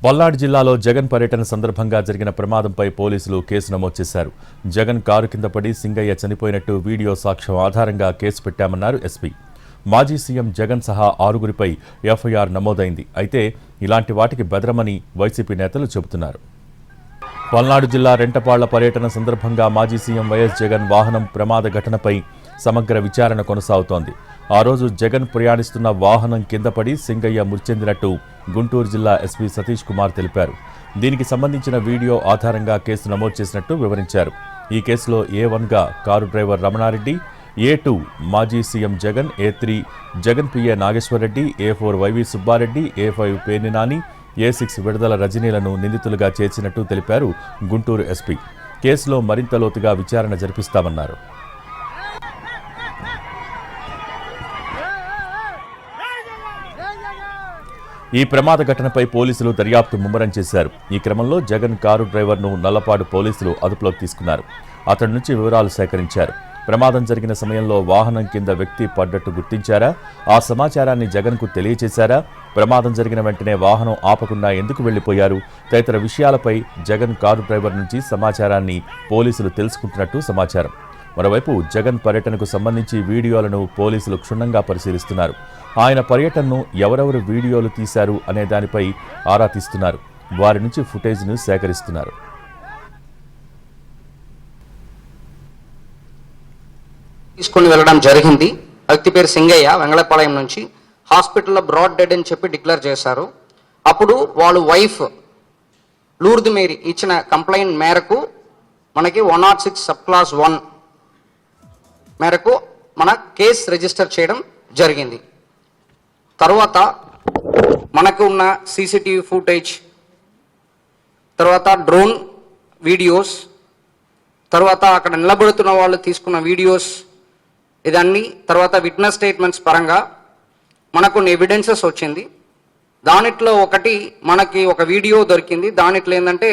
పల్నాడు జిల్లాలో జగన్ పర్యటన సందర్భంగా జరిగిన ప్రమాదంపై పోలీసులు కేసు నమోదు చేశారు. జగన్ కారు కింద పడి సింగయ్య చనిపోయినట్టు వీడియో సాక్ష్యం ఆధారంగా కేసు పెట్టామన్నారు ఎస్పీ. మాజీ సీఎం జగన్ సహా 6గురిపై ఎఫ్ఐఆర్ నమోదైంది. అయితే ఇలాంటి వాటికి బెదరమని వైసీపీ నేతలు చెబుతున్నారు. పల్నాడు జిల్లా రెంటపాళ్ల పర్యటన సందర్భంగా మాజీ సీఎం వైఎస్ జగన్ వాహనం ప్రమాద ఘటనపై సమగ్ర విచారణ కొనసాగుతోంది. ఆ రోజు జగన్ ప్రయాణిస్తున్న వాహనం కింద పడి సింగయ్య మృతి చెందినట్టు గుంటూరు జిల్లా ఎస్పీ సతీష్ కుమార్ తెలిపారు. దీనికి సంబంధించిన వీడియో ఆధారంగా కేసు నమోదు చేసినట్టు వివరించారు. ఈ కేసులో A1గా కారు డ్రైవర్ రమణారెడ్డి, A2 మాజీ CM Jagan, A3 Jagan PA Nageswara Reddy, A4 YV Subba Reddy, A5 Perni Nani, A6 Vidadala రజనీలను నిందితులుగా చేర్చినట్టు తెలిపారు గుంటూరు ఎస్పీ. కేసులో మరింత లోతుగా విచారణ జరిపిస్తామన్నారు. ఈ ప్రమాద ఘటనపై పోలీసులు దర్యాప్తు ముమ్మరం చేశారు. ఈ క్రమంలో జగన్ కారు డ్రైవర్ను నల్లపాడు పోలీసులు అదుపులోకి తీసుకున్నారు. అతడి నుంచి వివరాలు సేకరించారు. ప్రమాదం జరిగిన సమయంలో వాహనం కింద వ్యక్తి పడ్డట్టు గుర్తించారా? ఆ సమాచారాన్ని జగన్కు తెలియజేశారా? ప్రమాదం జరిగిన వెంటనే వాహనం ఆపకుండా ఎందుకు వెళ్లిపోయారు? తదితర విషయాలపై జగన్ కారు డ్రైవర్ నుంచి సమాచారాన్ని పోలీసులు తెలుసుకుంటున్నట్టు సమాచారం. మరోవైపు జగన్ పర్యటనకు సంబంధించి వీడియోలను పోలీసులు క్షుణ్ణంగా పరిశీలిస్తున్నారు. ఆయన పర్యటనను ఎవరెవరు వీడియోలు తీశారు అనే దానిపై ఆరా తీస్తున్నారు. వారి నుంచి ఫుటేజ్ను సేకరిస్తున్నారు. తీసుకుని వెళ్ళడం జరిగింది. వ్యక్తి పేరు సింగయ్య, వెంగళపాలెం నుంచి. హాస్పిటల్లో బ్రాడ్ డెడ్ అని చెప్పి డిక్లేర్ చేశారు. అప్పుడు వాళ్ళు వైఫ్ లూర్ది మేరీ ఇచ్చిన కంప్లైంట్ మేరకు మనకి 106 సబ్ క్లాస్ 1 మేరకు మన కేసు రిజిస్టర్ చేయడం జరిగింది. తర్వాత మనకు ఉన్న సీసీటీవీ ఫుటేజ్, తర్వాత డ్రోన్ వీడియోస్, తర్వాత అక్కడ నిలబడుతున్న వాళ్ళు తీసుకున్న వీడియోస్, ఇదన్నీ తర్వాత విట్నెస్ స్టేట్మెంట్స్ పరంగా మనకు కొన్ని ఎవిడెన్సెస్ వచ్చింది. దానిట్లో ఒకటి మనకి ఒక వీడియో దొరికింది. దానిట్లో ఏంటంటే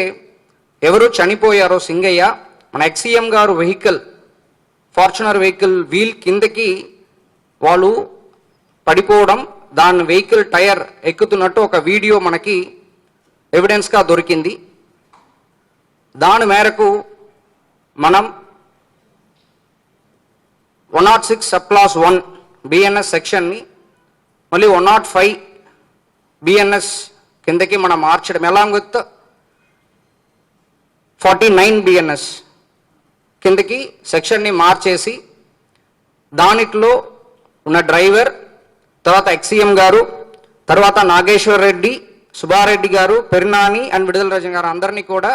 ఎవరు చనిపోయారో సింగయ్య మన ఎక్సీఎం గారు వెహికల్ ఫార్చునర్ వెహికల్ వీల్ కిందకి వాళ్ళు పడిపోవడం, దాని వెహికల్ టైర్ ఎక్కుతున్నట్టు ఒక వీడియో మనకి ఎవిడెన్స్గా దొరికింది. దాని మేరకు మనం 106 సబ్ క్లాస్ 1 బిఎన్ఎస్ సెక్షన్ని మళ్ళీ 105 బిఎన్ఎస్ కిందకి మనం మార్చడం, అలాంగ్ విత్ 49 బిఎన్ఎస్ కిందకి సెక్షన్ని మార్చేసి దానిట్లో ఉన్న డ్రైవర్, తర్వాత ఎక్సీఎం గారు, తర్వాత నాగేశ్వర్ రెడ్డి, సుబ్బారెడ్డి గారు, పెర్నాని అండ్ విడుదల రజన్ గారు అందరినీ కూడా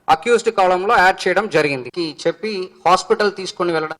అక్యూజ్డ్ కాలంలో యాడ్ చేయడం జరిగింది. చెప్పి హాస్పిటల్ తీసుకుని వెళ్ళడం